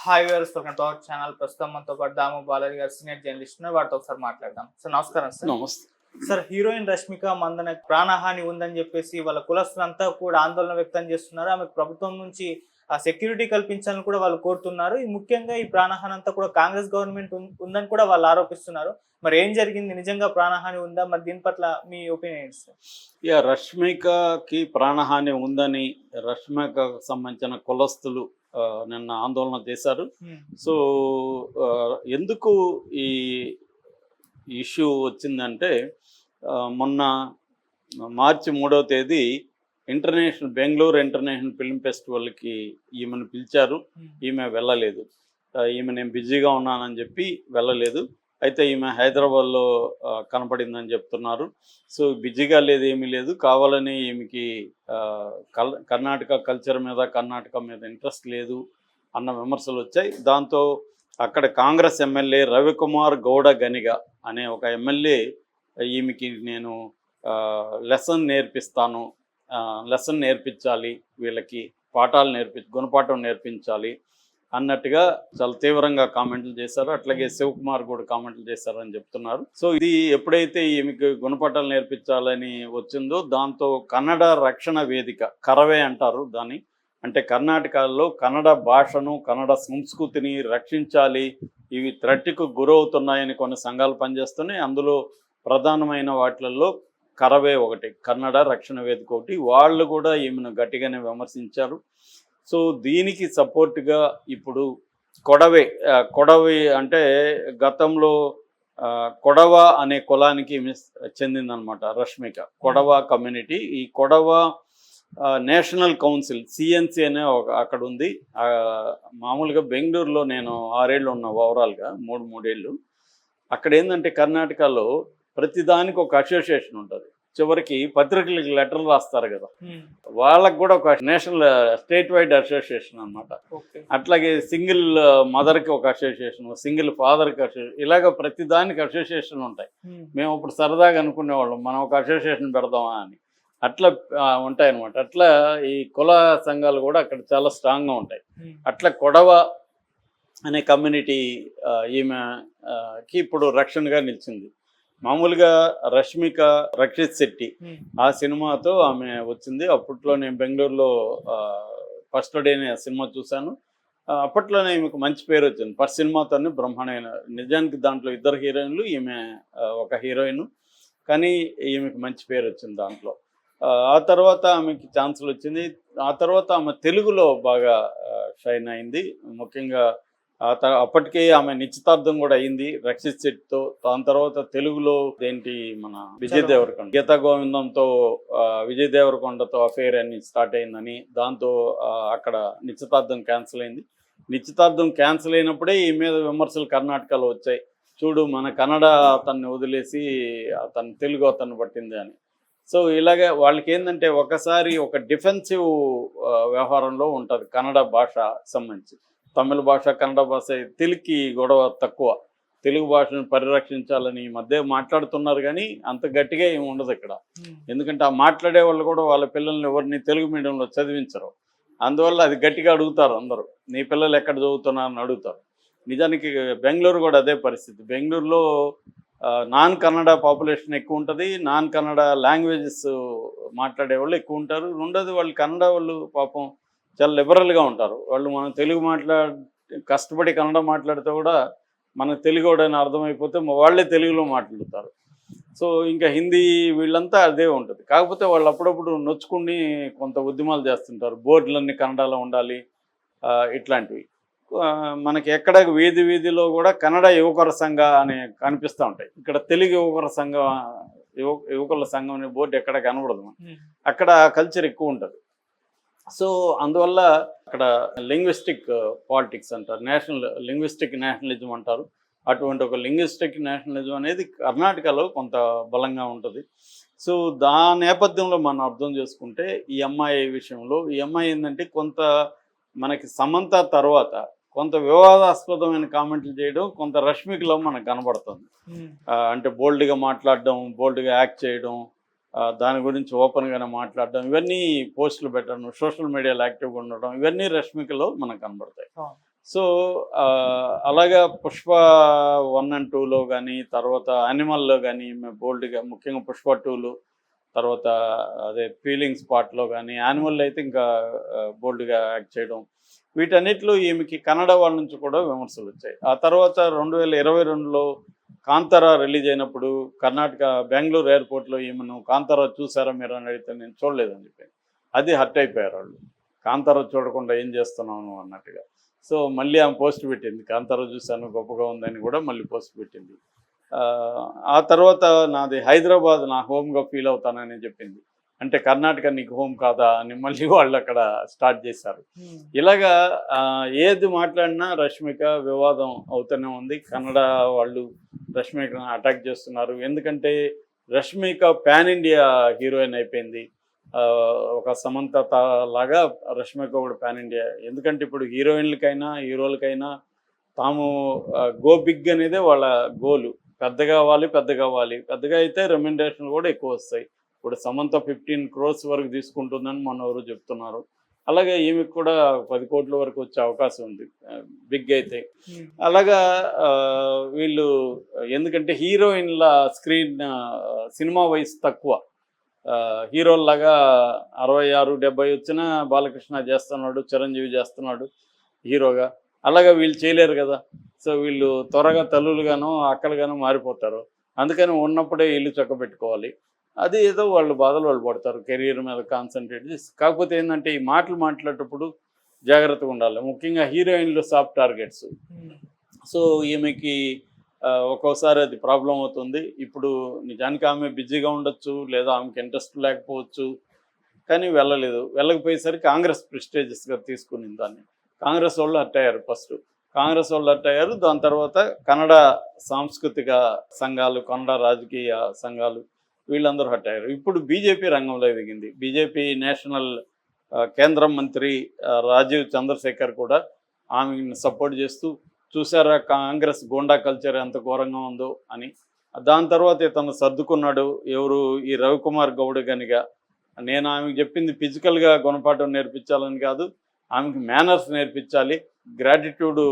Hi viewers, welcome to our channel. ప్రస్తుతం మనతో పాటు దాము బాలాజీ గారు సీనియర్ జర్నలిస్ట్ ఉన్నారు. వారితో ఒకసారి మాట్లాడదాం. సార్ నమస్కారం. సార్ నమస్తే సార్, హీరోయిన్ రష్మిక మందన ప్రాణహాని ఉందని చెప్పేసి వాళ్ళ కులస్తులంతా కూడా ఆందోళన వ్యక్తం చేస్తున్నారు. ఆమెకు ప్రభుత్వం నుంచి ఆ సెక్యూరిటీ కల్పించాలని కూడా వాళ్ళు కోరుతున్నారు. ఈ ముఖ్యంగా ఈ ప్రాణహాని అంతా కూడా కాంగ్రెస్ గవర్నమెంట్ ఉందని కూడా వాళ్ళు ఆరోపిస్తున్నారు. మరి ఏం జరిగింది? నిజంగా ప్రాణహాని ఉందా? మరి దీని పట్ల మీ ఒపీనియన్ ఏంటి సార్? రష్మికకి ప్రాణహాని ఉందని రష్మికకు సంబంధించిన కులస్తులు నిన్న ఆందోళన చేశారు. సో ఎందుకు ఈ ఇష్యూ వచ్చిందంటే, మొన్న మార్చి 3వ తేదీ బెంగళూరు ఇంటర్నేషనల్ ఫిల్మ్ ఫెస్టివల్కి ఈమెను పిలిచారు. ఈమె వెళ్ళలేదు. ఈమె నేను బిజీగా ఉన్నానని చెప్పి వెళ్ళలేదు. అయితే ఈమె హైదరాబాద్లో కనపడిందని చెప్తున్నారు. సో బిజీగా లేదు, ఏమీ లేదు, కావాలని ఈమెకి కర్ణాటక కల్చర్ మీద, కర్ణాటక మీద ఇంట్రెస్ట్ లేదు అన్న విమర్శలు వచ్చాయి. దాంతో అక్కడ కాంగ్రెస్ ఎమ్మెల్యే రవికుమార్ గౌడ గనిగ అనే ఒక ఎమ్మెల్యే ఈమెకి నేను లెసన్ నేర్పించాలి, వీళ్ళకి గుణపాఠం నేర్పించాలి అన్నట్టుగా చాలా తీవ్రంగా కామెంట్లు చేశారు. అట్లాగే శివకుమార్ కూడా కామెంట్లు చేశారని చెప్తున్నారు. సో ఇది ఎప్పుడైతే ఈమెకి గుణపాఠాలు నేర్పించాలని వచ్చిందో, దాంతో కన్నడ రక్షణ వేదిక, కరవే అంటారు దాన్ని, అంటే కర్ణాటకలో కన్నడ భాషను, కన్నడ సంస్కృతిని రక్షించాలి, ఇవి థ్రెట్కు గురవుతున్నాయని కొన్ని సంఘాలు పనిచేస్తున్నాయి. అందులో ప్రధానమైన వాటిల్లో కరవే ఒకటి, కన్నడ రక్షణ వేదిక ఒకటి. వాళ్ళు కూడా ఈమెను గట్టిగానే విమర్శించారు. సో దీనికి సపోర్ట్గా ఇప్పుడు కొడవి అంటే గతంలో కొడవ అనే కులానికి చెందిందనమాట రష్మిక. కొడవ కమ్యూనిటీ, ఈ కొడవ నేషనల్ కౌన్సిల్ సిఎన్సి అనే అక్కడ ఉంది. మామూలుగా బెంగళూరులో నేను 6 ఏళ్ళు ఉన్నా, ఓవరాల్గా 3 ఏళ్ళు. అక్కడ ఏంటంటే కర్ణాటకలో ప్రతిదానికి ఒక అసోసియేషన్ ఉంటుంది. చివరికి పత్రికలకి లెటర్లు రాస్తారు కదా, వాళ్ళకు కూడా ఒక స్టేట్ వైడ్ అసోసియేషన్ అనమాట. అట్లాగే సింగిల్ మదర్కి ఒక అసోసియేషన్, సింగిల్ ఫాదర్కి అసోసియేషన్, ఇలాగ ప్రతి దానికి అసోసియేషన్ ఉంటాయి. మేము ఇప్పుడు సరదాగా అనుకునేవాళ్ళం మనం ఒక అసోసియేషన్ పెడదామా అని. అట్లా ఉంటాయన్నమాట. అట్లా ఈ కుల సంఘాలు కూడా అక్కడ చాలా స్ట్రాంగ్గా ఉంటాయి. అట్లా కొడవ అనే కమ్యూనిటీ ఈమెకి ఇప్పుడు రక్షణగా నిలిచింది. మామూలుగా రష్మిక రక్షిత్ శెట్టి ఆ సినిమాతో ఆమె వచ్చింది. అప్పట్లో నేను బెంగళూరులో ఫస్ట్ డేనే ఆ సినిమా చూశాను. అప్పట్లోనే ఈమెకు మంచి పేరు వచ్చింది. ఫస్ట్ సినిమాతోనే బ్రహ్మాండమైన, నిజానికి దాంట్లో 2 హీరోయిన్లు, ఈమె ఒక హీరోయిన్, కానీ ఈమెకు మంచి పేరు వచ్చింది దాంట్లో. ఆ తర్వాత ఆమెకి ఛాన్సులు వచ్చింది. ఆ తర్వాత ఆమె తెలుగులో బాగా షైన్ అయింది. ముఖ్యంగా అప్పటికే ఆమె నిశ్చితార్థం కూడా అయింది రక్షిత్ శెట్టితో. దాని తర్వాత తెలుగులో మన విజయ్ దేవరకొండ, గీతా గోవిందంతో విజయ్ దేవరకొండతో అఫేర్ అని స్టార్ట్ అయిందని, దాంతో అక్కడ నిశ్చితార్థం క్యాన్సిల్ అయింది. నిశ్చితార్థం క్యాన్సిల్ అయినప్పుడే ఈ మీద విమర్శలు కర్ణాటకలో వచ్చాయి. చూడు, మన కన్నడ అతన్ని వదిలేసి తెలుగు అతన్ని పట్టింది అని. సో ఇలాగే వాళ్ళకి ఏంటంటే ఒకసారి ఒక డిఫెన్సివ్ వ్యవహారంలో ఉంటుంది కన్నడ భాష సంబంధించి. తమిళ భాష, కన్నడ భాష, తెలుగుకి గొడవ తక్కువ. తెలుగు భాషను పరిరక్షించాలని ఈ మధ్య మాట్లాడుతున్నారు, కానీ అంత గట్టిగా ఏమి ఉండదు ఇక్కడ. ఎందుకంటే ఆ మాట్లాడే వాళ్ళు కూడా వాళ్ళ పిల్లల్ని ఎవరిని తెలుగు మీడియంలో చదివించరు. అందువల్ల అది గట్టిగా అడుగుతారు అందరూ, నీ పిల్లలు ఎక్కడ చదువుతున్నారని అడుగుతారు. నిజానికి బెంగళూరు కూడా అదే పరిస్థితి. బెంగళూరులో నాన్ కన్నడ పాపులేషన్ ఎక్కువ ఉంటుంది. నాన్ కన్నడ లాంగ్వేజెస్ మాట్లాడే వాళ్ళు ఎక్కువ ఉంటారు. రెండోది వాళ్ళు కన్నడ వాళ్ళు పాపం చాలా లిబరల్గా ఉంటారు. వాళ్ళు మనం తెలుగు కష్టపడి కన్నడ మాట్లాడితే కూడా మనకు తెలుగు అని అర్థమైపోతే వాళ్ళే తెలుగులో మాట్లాడుతారు. సో ఇంకా హిందీ వీళ్ళంతా అదే ఉంటుంది. కాకపోతే వాళ్ళు అప్పుడప్పుడు నొచ్చుకుని కొంత ఉద్యమాలు చేస్తుంటారు, బోర్డులన్నీ కన్నడలో ఉండాలి ఇట్లాంటివి. మనకి ఎక్కడ వీధిలో కూడా కన్నడ యువకుల సంఘ అని కనిపిస్తూ ఉంటాయి. ఇక్కడ తెలుగు యువకుల సంఘం అనే బోర్డు ఎక్కడ కనబడదు. అక్కడ కల్చర్ ఎక్కువ ఉంటుంది. సో అందువల్ల అక్కడ లింగ్విస్టిక్ పాలిటిక్స్ అంటారు, లింగ్విస్టిక్ నేషనలిజం అంటారు. అటువంటి ఒక లింగ్విస్టిక్ నేషనలిజం అనేది కర్ణాటకలో కొంత బలంగా ఉంటుంది. సో దాని నేపథ్యంలో మనం అర్థం చేసుకుంటే ఈ అమ్మాయి విషయంలో, ఈ అమ్మాయి ఏంటంటే కొంత మనకి సమంత తర్వాత కొంత వివాదాస్పదమైన కామెంట్లు చేయడం కొంత రష్మికలో మనకు కనబడుతుంది. అంటే బోల్డ్గా మాట్లాడడం, బోల్డ్గా యాక్ట్ చేయడం, దాని గురించి ఓపెన్గానే మాట్లాడడం, ఇవన్నీ పోస్టులు పెట్టడం, సోషల్ మీడియాలో యాక్టివ్గా ఉండడం, ఇవన్నీ రష్మికలో మనకు కనబడతాయి. సో అలాగా పుష్ప 1 and 2లో కానీ, తర్వాత యానిమల్లో కానీ బోల్డ్గా, ముఖ్యంగా పుష్ప 2లో, తర్వాత అదే ఫీలింగ్స్ పార్ట్లో కానీ, యానిమల్ అయితే ఇంకా బోల్డ్గా యాక్ట్ చేయడం, వీటన్నిటిలో ఈమెకి కన్నడ వాళ్ళ నుంచి కూడా విమర్శలు వచ్చాయి. ఆ తర్వాత 2022లో కాంతారా రిలీజ్ అయినప్పుడు కర్ణాటక బెంగళూరు ఎయిర్పోర్ట్లో ఈమెను కాంతారా చూసారా మీరు అని అడిగితే నేను చూడలేదని చెప్పాను. అది హర్ట్ అయిపోయారు వాళ్ళు. కాంతారా చూడకుండా ఏం చేస్తున్నాను అన్నట్టుగా. సో మళ్ళీ ఆమె పోస్ట్ పెట్టింది, కాంతారా చూశాను గొప్పగా ఉందని కూడా మళ్ళీ పోస్ట్ పెట్టింది. ఆ తర్వాత నాది హైదరాబాద్ నా హోమ్గా ఫీల్ అవుతానని చెప్పింది. అంటే కర్ణాటక నీకు హోమ్ కాదా అని మళ్ళీ వాళ్ళు అక్కడ స్టార్ట్ చేశారు. ఇలాగా ఏది మాట్లాడినా రష్మిక వివాదం అవుతూనే ఉంది. కన్నడ వాళ్ళు రష్మికను అటాక్ చేస్తున్నారు. ఎందుకంటే రష్మిక పాన్ ఇండియా హీరోయిన్ అయిపోయింది. ఒక సమంత లాగా రష్మిక కూడా పాన్ ఇండియా. ఎందుకంటే ఇప్పుడు హీరోయిన్లకైనా హీరోలకైనా తాము గో బిగ్ అనేదే వాళ్ళ గోలు. పెద్దగా అవ్వాలి, పెద్దగా అవ్వాలి. పెద్దగా అయితే రెమ్యునరేషన్ కూడా ఎక్కువ వస్తాయి. ఇప్పుడు సమంత 15 crores వరకు తీసుకుంటుందని మన ఎవరు చెప్తున్నారు. అలాగే ఈమెకు కూడా 10 కోట్ల వరకు వచ్చే అవకాశం ఉంది బిగ్ అయితే. అలాగా వీళ్ళు ఎందుకంటే హీరోయిన్ల స్క్రీన్ సినిమా వయసు తక్కువ. హీరోల్లాగా 66-70 వచ్చినా బాలకృష్ణ చేస్తున్నాడు, చిరంజీవి చేస్తున్నాడు హీరోగా. అలాగా వీళ్ళు చేయలేరు కదా. సో వీళ్ళు త్వరగా తల్లులుగానో అక్కలుగానో మారిపోతారు. అందుకని ఉన్నప్పుడే ఇల్లు చక్కబెట్టుకోవాలి. అది ఏదో వాళ్ళు బాధలు వాళ్ళు పడతారు, కెరీర్ మీద కాన్సన్ట్రేట్ చేసి. కాకపోతే ఏంటంటే ఈ మాటలు మాట్లాడేటప్పుడు జాగ్రత్తగా ఉండాలి. ముఖ్యంగా హీరోయిన్లు సాఫ్ట్ టార్గెట్స్. సో ఈమెకి ఒక్కోసారి అది ప్రాబ్లం అవుతుంది. ఇప్పుడు నిజానికి ఆమె బిజీగా ఉండొచ్చు, లేదా ఆమెకి ఇంట్రెస్ట్ లేకపోవచ్చు, కానీ వెళ్ళలేదు. వెళ్ళకపోయేసరికి కాంగ్రెస్ ప్రెస్టేజియస్గా తీసుకునింది దాన్ని. కాంగ్రెస్ వాళ్ళు హర్ట్ అయ్యారు. ఫస్ట్ కాంగ్రెస్ వాళ్ళు హర్ట్ అయ్యారు. దాని తర్వాత కన్నడ సాంస్కృతిక సంఘాలు, కన్నడ రాజకీయ సంఘాలు వీళ్ళందరూ హర్ట్ అయ్యారు. ఇప్పుడు బీజేపీ రంగంలో దిగింది. బీజేపీ నేషనల్ కేంద్ర మంత్రి రాజీవ్ చంద్రశేఖర్ కూడా ఆమెను సపోర్ట్ చేస్తూ, చూసారా కాంగ్రెస్ గోండా కల్చర్ ఎంత ఘోరంగా ఉందో అని. దాని తర్వాత ఇతను సర్దుకున్నాడు. ఎవరు ఈ రవికుమార్ గౌడ్ గనిగా. నేను ఆమెకు చెప్పింది ఫిజికల్గా గుణపాఠం నేర్పించాలని కాదు, ఆమెకి మేనర్స్ నేర్పించాలి, గ్రాటిట్యూడ్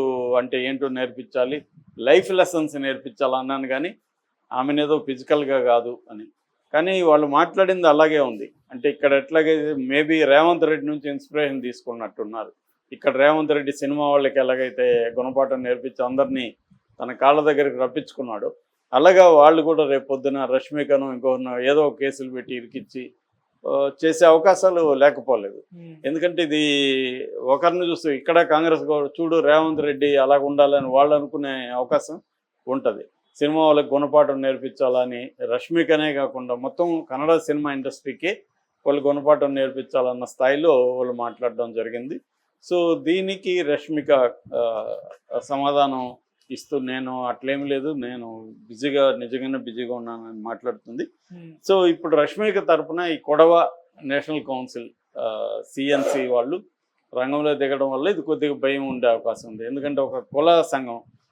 అంటే ఏంటో నేర్పించాలి, లైఫ్ లెసన్స్ నేర్పించాలి అన్నాను, కానీ ఆమెనేదో ఫిజికల్గా కాదు అని. కానీ వాళ్ళు మాట్లాడింది అలాగే ఉంది. అంటే ఇక్కడ ఎట్లాగైతే మేబీ రేవంత్ రెడ్డి నుంచి ఇన్స్పిరేషన్ తీసుకున్నట్టున్నారు. ఇక్కడ రేవంత్ రెడ్డి సినిమా వాళ్ళకి ఎలాగైతే గుణపాఠం నేర్పించి అందరినీ తన కాళ్ళ దగ్గరికి రప్పించుకున్నాడు, అలాగా వాళ్ళు కూడా రేపు పొద్దున రష్మికను ఇంకొక ఏదో కేసులు పెట్టి ఇరికిచ్చి చేసే అవకాశాలు లేకపోలేదు. ఎందుకంటే ఇది ఒకరిని చూస్తూ ఇక్కడ కాంగ్రెస్ చూడు రేవంత్ రెడ్డి అలాగ ఉండాలని వాళ్ళు అనుకునే అవకాశం ఉంటుంది. సినిమా వాళ్ళకి గుణపాఠం నేర్పించాలని రష్మికనే కాకుండా మొత్తం కన్నడ సినిమా ఇండస్ట్రీకి వాళ్ళు గుణపాఠం నేర్పించాలన్న స్థాయిలో వాళ్ళు మాట్లాడడం జరిగింది. సో దీనికి రష్మిక సమాధానం ఇస్తూ నేను అట్లేమి లేదు, నేను నిజంగానే బిజీగా ఉన్నానని మాట్లాడుతుంది. సో ఇప్పుడు రష్మిక తరఫున ఈ కొడవ నేషనల్ కౌన్సిల్ సిఎన్సి వాళ్ళు రంగంలో దిగడం వల్ల ఇది కొద్దిగా భయం ఉండే అవకాశం ఉంది. ఎందుకంటే ఒక కుల సంఘం